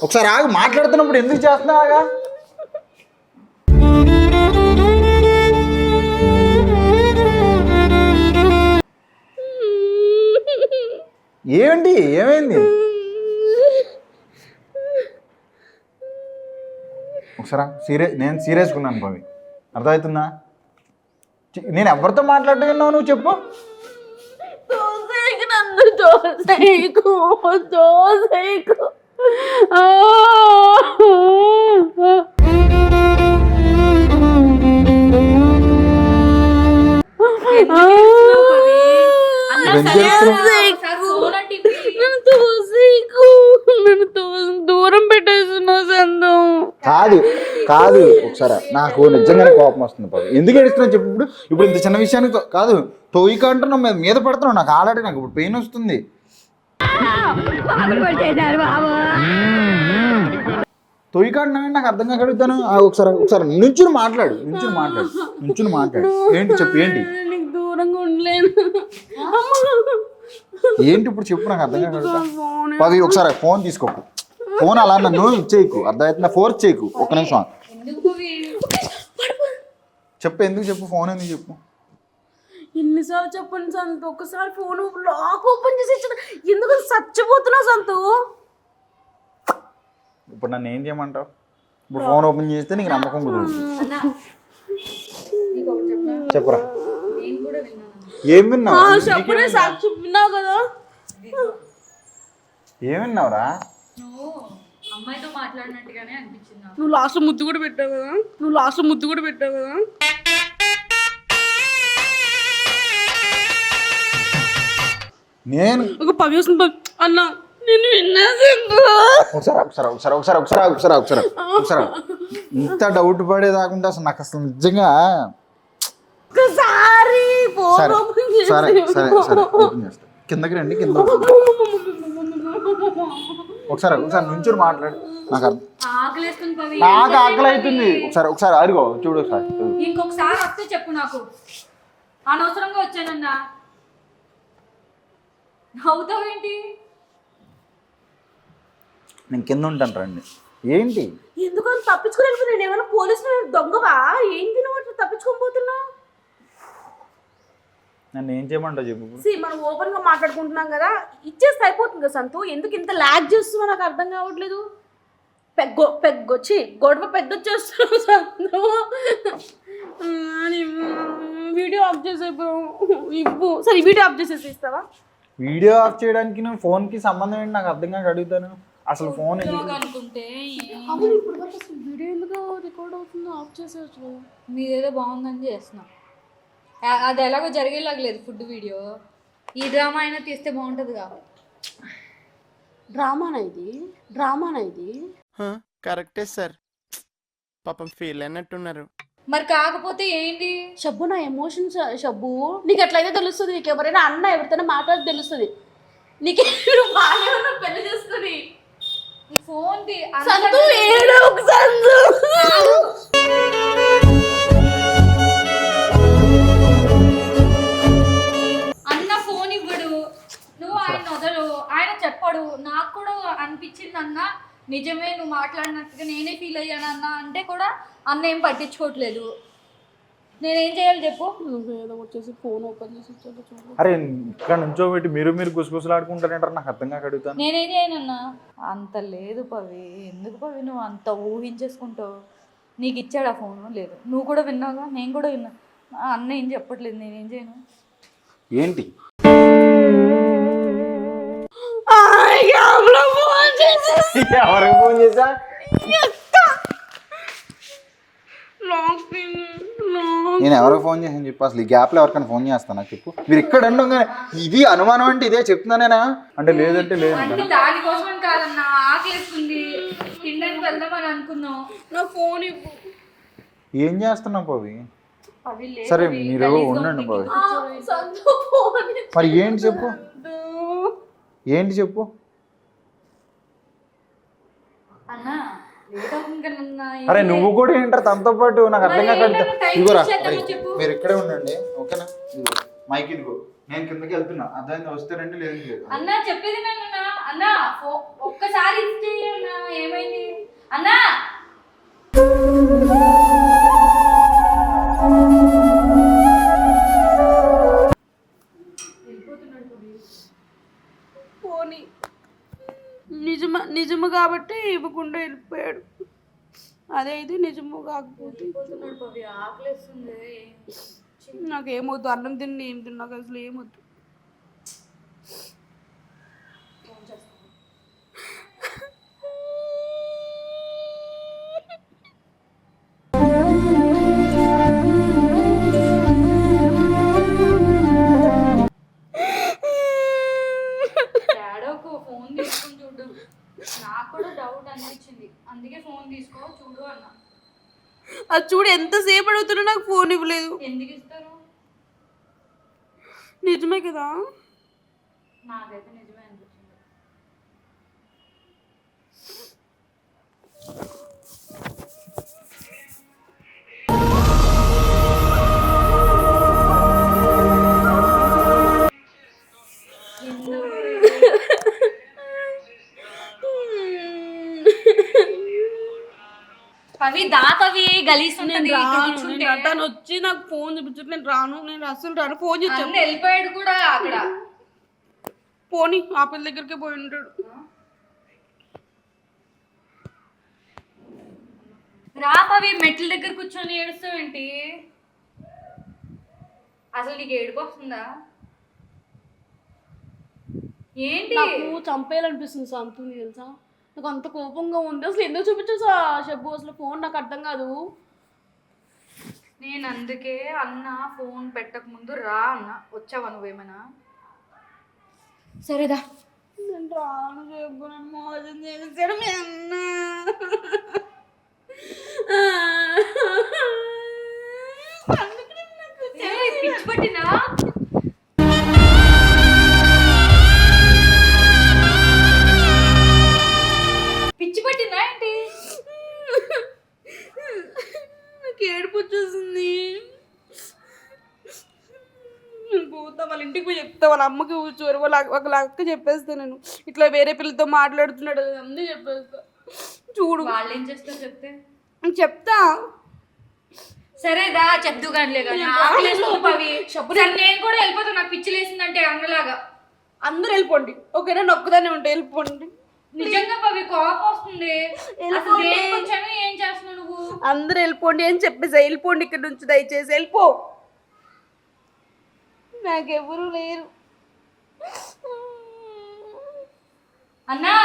ఒకసారి ఆగి మాట్లాడుతున్నప్పుడు ఎందుకు చేస్తున్నావుగా? ఏమండి ఏమైంది? ఒకసారి నేను సీరియస్గా ఉన్నాను బావి, అర్థమవుతుందా? నేను ఎవరితో మాట్లాడుతున్నావు నువ్వు చెప్పు. దూరం పెట్టేస్తున్నా సంతం. కాదు కాదు ఒకసారి నాకు నిజంగానే కోపం వస్తుంది బాబు. ఎందుకు ఏడుస్తున్నావు చెప్పు. ఇప్పుడు ఇంత చిన్న విషయానికి కాదు తోయిక అంటున్నావు మీద పడుతున్నావు. నాకు ఆల్రెడీ నాకు ఇప్పుడు పెయిన్ వస్తుంది. తోయిక అంటున్నావు నాకు అర్థం కాక అడుగుతాను. ఒకసారి నుంచుని మాట్లాడు. ఏంటి చెప్పు ఏంటి? నీకు దూరంగా ఉండలేను. ఏంటి ఇప్పుడు చెప్పు నాకు అర్థం కాక అడుగుతా. పది ఒకసారి ఫోన్ తీసుకోకు. ఫోన్ అలా నన్ను ఇచ్చేయకు, అర్థమవుతుందా? ఫోర్స్ చేయకు. ఒక్క నిమిషం చెప్పు. ఎందుకు చెప్పు? ఫోన్ ఎందుకు చెప్పు? ఎన్నిసార్లు చెప్పండి సంతు, ఒకసారి ఫోన్ లాక్ ఓపెన్ చేసి ఇచ్చిన. ఎందుకు చచ్చిపోతున్నావు సంతు? ఇప్పుడు నన్ను ఏం చేయమంటావు? ఇప్పుడు ఫోన్ ఓపెన్ చేస్తే నీకు నమ్మకం కుదురుతుంది. చెప్పురా. ఏం విన్నావు? చెప్పనే సాక్షి విన్నావు కదా. ఏం విన్నావురా? నువ్వు అమ్మాయితో మాట్లాడినట్టుగానే అనిపించింది నాకు. నువ్వు లాస్ట్ ముద్దు కూడా పెట్టావు కదా. నేను ఒక 10 వస్తుంది అన్న, నేను విన్నా. ఒకసారి ఇంత డౌట్ పడేదాకుండా అసలు నాకు అసలు నిజంగా ఒకసారి ఫోన్ ఓపెన్ చేసి. సరే ఓపెన్ చేస్తా. కిందకి రండి. కింద ఒకసారి నుంచుని మాట్లాడు. నాకు ఆకలేస్తుంది పవి. నాకు ఆకలి అవుతుంది. ఒకసారి అరుగో చూడు. ఇంకొకసారి వస్తే చెప్పు. నాకు అనవసరంగా వచ్చానన్నా. నవ్వుతావేంటి? నేను కింద ఉంటాను రండి. ఏంటి ఎందుకని తప్పించుకుని వెళ్ళిపోయి? నేను ఏమైనా పోలీసులు దొంగవా ఏంటి? నువ్వు అట్లా తప్పించుకొని పోతున్నా? నన్ను ఏం చేయమంటావు చెప్పు. మనం ఓపెన్ గా మాట్లాడుకుంటున్నాం కదా, ఇచ్చేస్తే అయిపోతుంది కదా సంతు. ఎందుకు ఇంత లాగ్ చేస్తున్నా నాకు అర్థం కావట్లేదు. గొడవ పెద్ద చేస్తున్నావు సంతు. వీడియో ఆఫ్ చేసే ఇవ్వు. సరే వీడియో ఆఫ్ చేసేసి ఇస్తావా? వీడియో ఆఫ్ చేయడానికి నువ్వు ఫోన్కి సంబంధం ఏంటి నాకు అర్థం కాక అడుగుతాను. అసలు ఫోన్ అనుకుంటే వీడియో ఎందుకు రికార్డ్ అవుతుందో ఆఫ్ చేసేవచ్చు. మీదేదో బాగుందని చేస్తున్నా. అది ఎలాగో జరిగేలాగా లేదు ఫుడ్ వీడియో. ఈ డ్రామా అయినా తీస్తే బాగుంటుందిగా. డ్రామానా ఇది కరెక్టే సార్, పాపం ఫీల్ అయినట్టున్నారు. మరి కాకపోతే ఏంటి? షబ్బు నా ఎమోషన్స్ షబ్బు, నీకు ఎట్లయితే తెలుస్తుంది, నీకు ఎవరైనా అన్న ఎవరితోనే మాట్లాడి తెలుస్తుంది. నీకు బాగానే ఉన్నా పెళ్లి చేసుకుని ఈ ఫోన్ సంతు ఏడవకు సంతు. అన్న ఫోన్ ఇవ్వడు, నువ్వు ఆయన వదలు, ఆయన చెప్పడు. నాకు కూడా అనిపించింది అన్న నిజమే, నువ్వు మాట్లాడినట్టుగా నేనే ఫీల్ అయ్యాను అన్న అంటే కూడా అన్న ఏం పట్టించుకోవట్లేదు. నేనేం చేయాలి చెప్పు? ఏదో వచ్చేసి ఫోన్ ఓపెన్ చేసి చూడు. అరే ఇక్కడ నుంచో పెట్టి మీరు గుసగుసలాడుకుంటారంటారు, నాకు అర్థం కాక అడుగుతాను. నేనేం చేయనన్నా? అంత లేదు పవి, ఎందుకు పవి నువ్వు అంత ఊహించేసుకుంటావు? నీకు ఇచ్చాడు ఆ ఫోను? లేదు. నువ్వు కూడా విన్నావుగా, నేను కూడా విన్నా. అన్న ఏం చెప్పట్లేదు, నేనేం చేయను. ఏంటి ఎవరికి ఫోన్ చేసా? నేను ఎవరికి ఫోన్ చేసాను చెప్పు, అసలు ఈ గ్యాప్లో ఎవరికైనా ఫోన్ చేస్తాను నాకు చెప్పు. మీరు ఇక్కడ ఉండగానే ఇది అనుమానం అంటే ఇదే చెప్తున్నానేనా అంటే లేదంటే లేదు. అంటే దానికోసం కాదన్నా, ఆకలిస్తుంది, తినడానికి వెళ్దామని అనుకున్నాం. నా ఫోన్ ఇవ్వు. ఏం చేస్తున్నావు పవి? పవి లేదు, సరే పవి మీరు గలీజ్గా ఉండండి ఉంది. పవి. సంతు ఫోన్ మరి ఏంటి చెప్పు, ఏంటి చెప్పు. అన్నా లేట్ అవుతుంది కదన్నా. అరే నువ్వు కూడా ఏంటారు తనతో పాటు, నాకు అర్థం కాక మరి ఏంటన్నా టైం ఇదిగోరా, చూసేద్దామా అరే, చెప్పు. మీరు ఇక్కడే ఉండండి ఓకేనా? ఇదిగో మైక్ ఇదిగో, నేను కిందకి వెళ్తున్నా, అర్థమైంది, వస్తే రండి లేదు లేదు. అన్నా చెప్పేది నన్ను అన్నా, ఒక్కసారి ఇస్తే అన్నా, ఏమైంది అన్నా? పోనీ నిజము కాబట్టి ఇవ్వకుండా వెళ్ళిపోయాడు. అదే ఇది నిజము కాకపోతే పవి ఆకలిస్తుంది. నాకు ఏమొద్దు, అన్నం తిని ఏం తిన్నా, నాకు అసలు ఏమొద్దు. ఫోన్ తీసుకుని చూడు, నాకు కూడా డౌట్ అనిపించింది, అందుకే ఫోన్ తీసుకో చూడు అన్నా. అది చూడు ఎంతసేపు అడుగుతున్నా నాకు ఫోన్ ఇవ్వలేదు. ఎందుకు ఇస్తారు? నిజమే కదా, నాకైతే నిజమే అనిపించింది. పవి దాపవి గలీస్తుంది. తను వచ్చి నాకు ఫోన్ చూపించు, నేను రాను, నేను అసలు రాను. ఫోన్ చేసి అన్న వెళ్ళిపోయాడు కూడా అక్కడ. పోనీ ఆ పిల్ల దగ్గరికి పోయి ఉంటాడు. రాపవి మెట్ల దగ్గర కూర్చొని ఏడుస్తావు ఏంటి? అసలు నీకు ఏడుపు వస్తుందా ఏంటి? నాకు చంపేయాలనిపిస్తుంది సంతు, తెలుసా? నాకు అంత కోపంగా ఉంది. అసలు ఎందుకు చూపించా షబ్బు, అసలు ఫోన్ నాకు అర్థం కాదు. నేను అందుకే అన్న ఫోన్ పెట్టక ముందు రా అన్న. వచ్చావా నువ్వేమైనా? సరేదా, నేను రాను చెప్పు, నేను మోసం చేశాడు మీ అన్న. పిచ్చి పట్టినా? పిచ్చి పట్టిందా ఏంటి? నాకు ఏడుపు వచ్చేసింది. నేను పోతా, వాళ్ళ ఇంటికి పోయి చెప్తా, వాళ్ళ అమ్మకి కూర్చోరు, వాళ్ళ అక్క చెప్పేస్తా, నేను ఇట్లా వేరే పిల్లతో మాట్లాడుతున్నాడు అన్నీ చెప్పేస్తా. చూడు వాళ్ళు ఏం చేస్తారు చెప్తే? చెప్తా. సరేదా చెప్దు కానీ నేను కూడా వెళ్ళిపోతాను, నాకు పిచ్చి లేసిందంటే అన్నలాగా. అందరు వెళ్ళిపోండి ఓకేనా, నొక్కదాన్ని ఉంటే వెళ్ళిపోండి. నిజంగా పవి కోపం వస్తుంది. అసలు దేనికి వచ్చాను, ఏం చేస్తున్నావు నువ్వు? అందరు వెళ్ళిపోండి అని చెప్పేసా, వెళ్ళిపోండి ఇక్కడ నుంచి, దయచేసి వెళ్ళిపో. నాకెవరు లేరు. అన్నా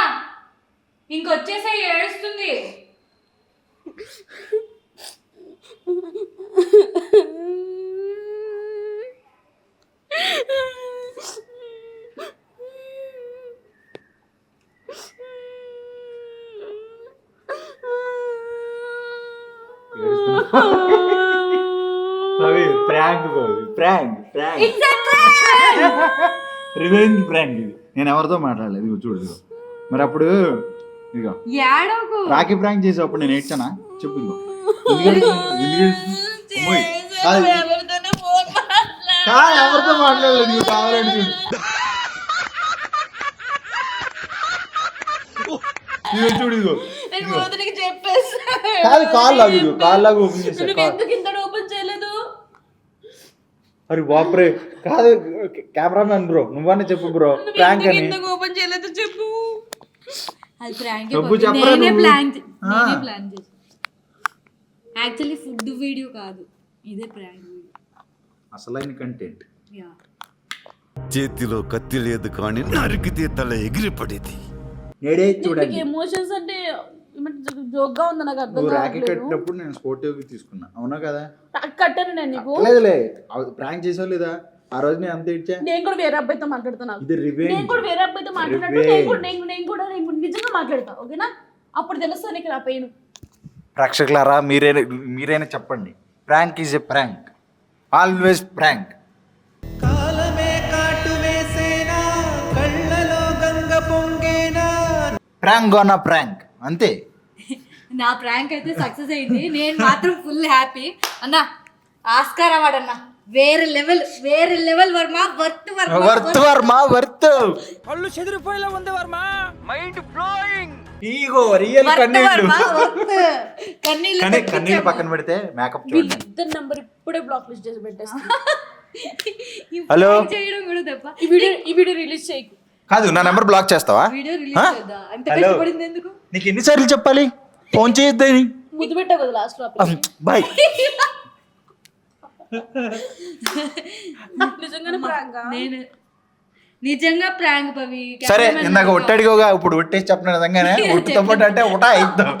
ఇంకొచ్చేసే ఏడుస్తుంది. ప్రాంక్ రివెంజ్ ప్రాంక్ ఇది. నేను ఎవరితో మాట్లాడలేదు, ఇదిగో చూడు ఇదిగో. మరి అప్పుడు ఇదిగో ఏడవకు. రాఖీ ప్రాంక్ చేసేటప్పుడు నేను ఏడ్చానా చెప్పు. ఇదిగో అమ్మోయ్, కాదు. ఎవరితో మాట్లాడలేదు, నువ్వు కావాలని చూడు. ఇదిగో చూడు ఇదిగో కాదు, కాల్ లాగా ఇదిగో, కాల్ లాగా ఓపెన్ చేశాను. ఓపెన్ చేయలేదు. అరే బాప్రే, కాదు కెమెరామ్యాన్ బ్రో, నువ్వనే చెప్పు బ్రో ప్రాంక్ అని. ఓపెన్ చేయలేదు చెప్పు. అది ప్రాంక్ డబ్బు చెప్పరా నేనే నువ్వు? ప్లాన్ ఆ. చేశాను. యాక్చువల్లీ ఫుడ్ వీడియో కాదు, ఇదే ప్రాంక్ వీడియో. అసలైన కంటెంట్. యా. చేతిలో కత్తి లేదు కానీ నరికితే తల ఎగిరిపడేది. నేడే చూడండి, ఎమోషన్స్ అంటే జోక్ గా ఉంది, నాకు అర్థం నువ్వు రాఖీ కావట్లేదు. కట్టినప్పుడు నేను స్పోర్టివ్ తీసుకున్నా, అవునా కదా? కట్టాను నేను నీకు. లేదులే, ప్రాంక్ చేసావు లేదా ఆ రోజు? నేను అంత ఇచ్చా. నేను కూడా వేరే అబ్బాయితో మాట్లాడుతున్నా. ఇది రివెంజ్. నేను కూడా వేరే అబ్బాయితో మాట్లాడినట్టు Revenge. నేను కూడా నిజంగా మాట్లాడతా, ఓకేనా? అప్పుడు తెలుస్తుంది నీకు నా పెయిన్. ప్రేక్షకులారా మీరైనా చెప్పండి, prank is a prank, always prank. కాలమే కాటు వేసేనా కళ్ళలో గంగ పొంగేనా ప్రాంక్ అన్న ప్రాంక్ అంతే. నా ప్రాంక్ అయితే సక్సెస్ అయింది, నేను మాత్రం ఫుల్ హ్యాపీ అన్న. ఆస్కార్ అవార్డ్ అన్న, వేరే level Varma, worth Varma worth. కళ్ళు చెదిరిపోయేలా ఉంది Varma. Mind blowing. Ego real కన్నీళ్ళు. కన్నీళ్ళు కన్నీళ్ళు పక్కన పెడితే మేకప్ చూడండి. ఇద్దరు నంబర్ ఇప్పుడే బ్లాక్ లిస్ట్ చేసి పెట్టేస్తా. హలో. చేయడం కూడా తప్ప. ఈ వీడియో రిలీజ్ చేయకు. కాదు, నా నెంబర్ బ్లాక్ చేస్తావా? వీడియో రిలీజ్ చేద్దా? అంత కష్టపడింది ఎందుకు? నీకు ఎన్నిసార్లు చెప్పాలి ఫోన్ చేయొద్దని? ముద్దు పెట్టావు కదా లాస్ట్ లో. బాయ్. నిజంగానే ప్రాంక్. నేను నిజంగా ప్రాంక్ పవి. సరే, ఇందాక ఒట్టడిగోగా, ఇప్పుడు ఒట్టేసి చెప్పిన విధంగానే ఒట్టితో పాటు అంటే ఉటా అవుతావు,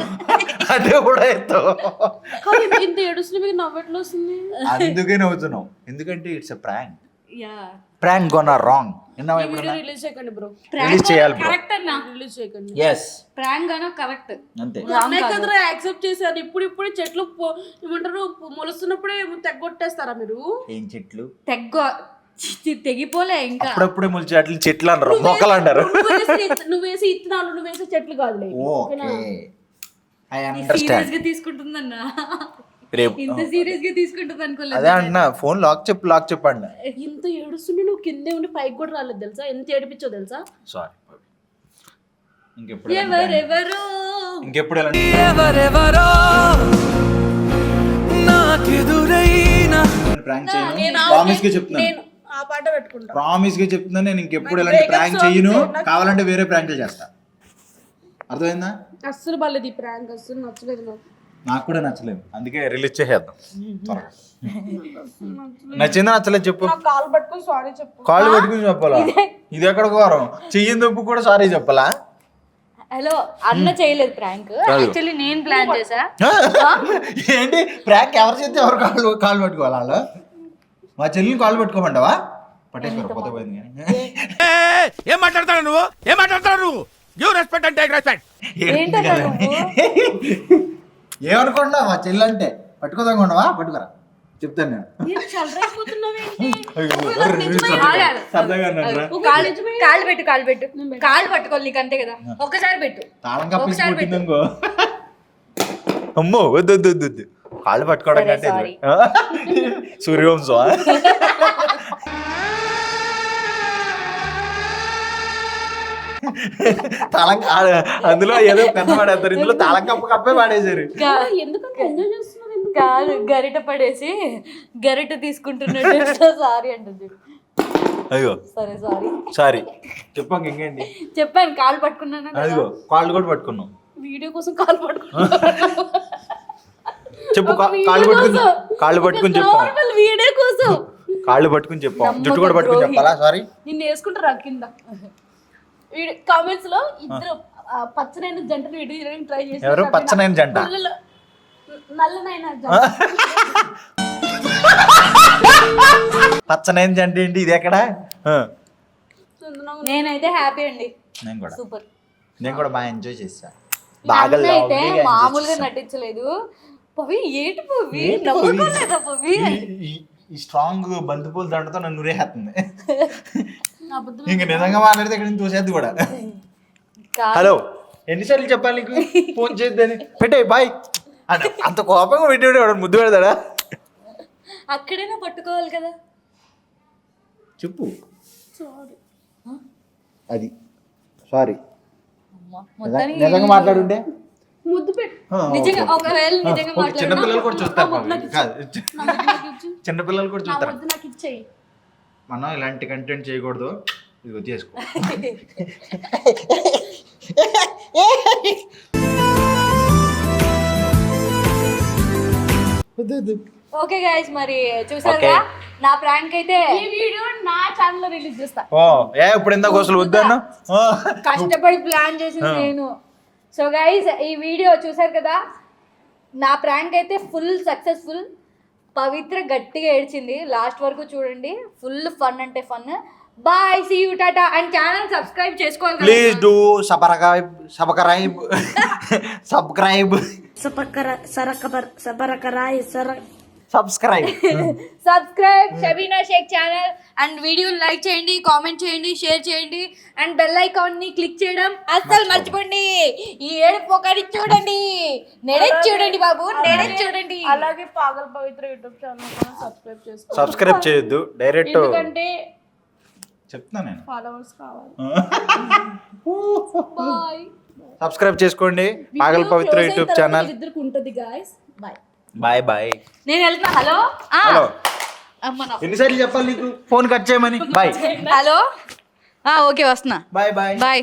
అంటే కూడా అవుతావు. ఇంత ఏడుస్తుంది, మీకు నవ్వెట్లు వస్తుంది. అందుకే నవ్వుతున్నావు, ఎందుకంటే it's a prank. Yeah, prank gonna wrong. ఈ వీడియో రిలీజ్ చేయకండి బ్రో. రిలీజ్ చేయాలి బ్రో. కరెక్ట్ అన్న. రిలీజ్ చేయకండి. yes ప్రాంక్ గానా కరెక్ట్. అంతే. అన్నయ్య కదరా యాక్సెప్ట్ చేశారు. ఇప్పుడు చెట్లు ఏమంటారు మొలుస్తున్నప్పుడే తెగొట్టేస్తారా మీరు? ఏం చెట్లు తెగిపోలే ఇంకా. అప్పుడప్పుడే మొలిచే అట్లా చెట్లు అంటారు, మొక్కలు అంటారు. నువ్వేసి ఇత్తనాలు నువ్వేసే చెట్లు కాదులే. Okay, I serious understand. గా తీసుకుంటుందన్న, రేపు ఇంత సీరియస్ గా తీసుకుంటుంది అనుకోలేదు. అదే అంటున్నా, ఫోన్ లాక్ చెప్పండి. ఇంత ఏడుస్తుంటే నువ్వు కిందే ఉండి పైకి కూడా రాలేదు తెలుసా? ఎంత ఏడిపించో తెలుసా? సారీ. ఇంకెప్పుడు ఎవరెవరో ఇంకెప్పుడు ఎలా ఎవరెవరో నాకెదురైనా ప్రాంక్ చేయను, నేను ప్రామిస్ గా చెప్తున్నాను. నేను ఆ పాట పెట్టుకుంటా. ప్రామిస్ గా చెప్తున్నాను, నేను ఇంకెప్పుడు నాకు ఇలాంటి breakup ప్రాంక్ songs చెయ్యను. నాకు- కావాలంటే వేరే ప్రాంక్లు చేస్తా. అర్థమైందా? అస్సలు బాలేదు ఈ ప్రాంక్, అస్సలు నచ్చలేదు నాకు. నాకు కూడా నచ్చలేదు, అందుకే రిలీజ్ చేసేద్దాం త్వరగా. నచ్చిందా నచ్చలేదు చెప్పు. నాకు కాల్ పట్టుకుని సారీ చెప్పు. కాళ్ళు పట్టుకుని చెప్పాలా? ఇది ఎక్కడ ఘోరం? చెయ్యని తప్పు కూడా సారీ చెప్పాలా? హలో, అన్న చేయలేదు ప్రాంక్, యాక్చువల్లీ నేను ప్లాన్ చేసా. ఏంటి ప్రాంక్? ఎవరు చేస్తే ఎవరు కాళ్ళు పట్టుకోవాలి? వాళ్ళు మా చెల్లిని కాళ్ళు పట్టుకోమంటావా? పట్టేసుకోరు, పోతే పోయింది కానీ. ఏం మాట్లాడతాడు నువ్వు give respect and take respect. ఏంటన్నా నువ్వు? ఏమనుకోండా మా చెల్లి అంటే పట్టుకోదాం, పట్టుకోరా చెప్తాను నేను. నేను చల్లరైపోతున్నావేంటి? సరదాగా అన్నారా? కాళ్ళు పెట్టు కాళ్ళు పట్టుకోవాలి నీకు అంతే కదా. ఒక్కసారి పెట్టు. తాళం కప్పేసి ఒకసారి పెట్టు. కొట్టిందనుకో, అమ్మో వద్దు వద్దు వద్దు వద్దు. కాళ్ళు పట్టుకోవడం సరే, కంటే sorry. సూర్యవంశం. తాళం అందులో ఏదో పెద్ద పడేస్తారు, ఇందులో తాళం కప్పే పాడేశారు. ఎందుకంటే ఎంజాయ్ చేస్తున్నావు ఎందుకు? కాదు, గరిట పడేసి గరిట తీసుకుంటున్నట్టు సారీ అంటుంది. అయ్యో సరే సారీ. సారీ చెప్పాక ఇంకేంటి? చెప్పాను కాళ్ళు పట్టుకున్నాను కదా. అదిగో కాళ్ళు కూడా పట్టుకున్నాం. వీడియో కోసం కాల్ పట్టుకున్నా. చెప్పు, కాళ్ళు పట్టుకుని చెప్పాం. వీడియో కోసం కాళ్ళు పట్టుకుని చెప్పాం, జుట్టు కూడా పట్టుకుని చెప్పాలా? సారీ. నిన్ను వేసుకుంటారా కింద? కామెంట్స్ లో ఇద్దరు పచ్చనైన జంటను వీడియో ట్రై చేసి. ఎవరు పచ్చనైన జంట? నల్లనైన జంట. పచ్చనైన జంట ఏంటి ఇది? ఎక్కడ? నేనైతే హ్యాపీ అండి, నేను కూడా సూపర్. నేను కూడా బాగా ఎంజాయ్ చేశా. బాగా అయితే మామూలుగా నటించలేదు. పవి ఏంటి పవి, నవ్వుకోలేదా పవి? ఈ స్ట్రాంగ్ బంతిపూల దండతో నన్ను నురేస్తుంది. అబద్ధం ఇంక నిజంగా మాట్లాడితే ఇక్కడ నుంచి చూసేది కూడా. కాదు. హలో, ఎన్నిసార్లు చెప్పాలి నీకు ఫోన్ చేద్దని? పెట్టే బాయ్ అని అంత కోపంగా పెట్టేవాడు ముద్దు పెడతాడా? అక్కడైనా పట్టుకోవాలి కదా. చెప్పు సారీ. అది సారీ మొత్తానికి నిజంగా మాట్లాడుంటే ముద్దు పెట్టు. నిజంగా ఒకవేళ నిజంగా చిన్నపిల్లలు మాట్లాడినా కూడా చూస్తారు పాపం. కాదు, చిన్నపిల్లలు కూడా నా చూస్తారు. ముద్దు నాకు ఇచ్చేయి. మనం ఇలాంటి కంటెంట్ చేయకూడదు, ఇది చేసుకో. ఓకే గైస్, మరి చూసారుగా నా ప్రాంక్ అయితే. ఈ వీడియో నా ఛానల్లో రిలీజ్ చేస్తా. ఓ ఇప్పుడు ఎంత అసలు వద్దన్నా కష్టపడి ప్లాన్ చేసింది నేను. సో గైస్, ఈ వీడియో చూసారు కదా, నా ప్రాంక్ అయితే ఫుల్ సక్సెస్ఫుల్. పవిత్ర గట్టిగా ఏడ్చింది. లాస్ట్ వరకు చూడండి, ఫుల్ ఫన్ అంటే fun. Bye, see you, tata. And channel subscribe చేసుకోవాలి కదా. Please do subscribe subscribe Shabina Shaikh channel. And వీడియోని లైక్ చేయండి, కామెంట్ చేయండి, షేర్ చేయండి. అండ్ బెల్ ఐకాన్ ని క్లిక్ చేయడం అస్సలు మర్చిపోండి. ఈ ఏడుపు ఒకటి చూడండి, నెడెచ్చి చూడండి బాబు, నెడెచ్చి చూడండి. అలాగే పాగల్ పవిత్ర యూట్యూబ్ ఛానల్ కూడా సబ్స్క్రైబ్ చేసుకో. సబ్స్క్రైబ్ చేయొద్దు, డైరెక్ట్ ఎందుకంటే చెప్తున్నా నేను. ఫాలోవర్స్ కావాలి. బాయ్. సబ్స్క్రైబ్ చేసుకోండి పాగల్ పవిత్ర యూట్యూబ్ ఛానల్. ఇద్దరికి ఉంటుంది గాయస్. Bye bye bye. నేను వెళ్తున్నా. హలో హలో, అమ్మ నా ఎన్నిసార్లు చెప్పాలి నీకు ఫోన్ కట్ చేయమని? బాయ్. హలో. ఓకే, వస్తున్నా. Bye bye. బాయ్.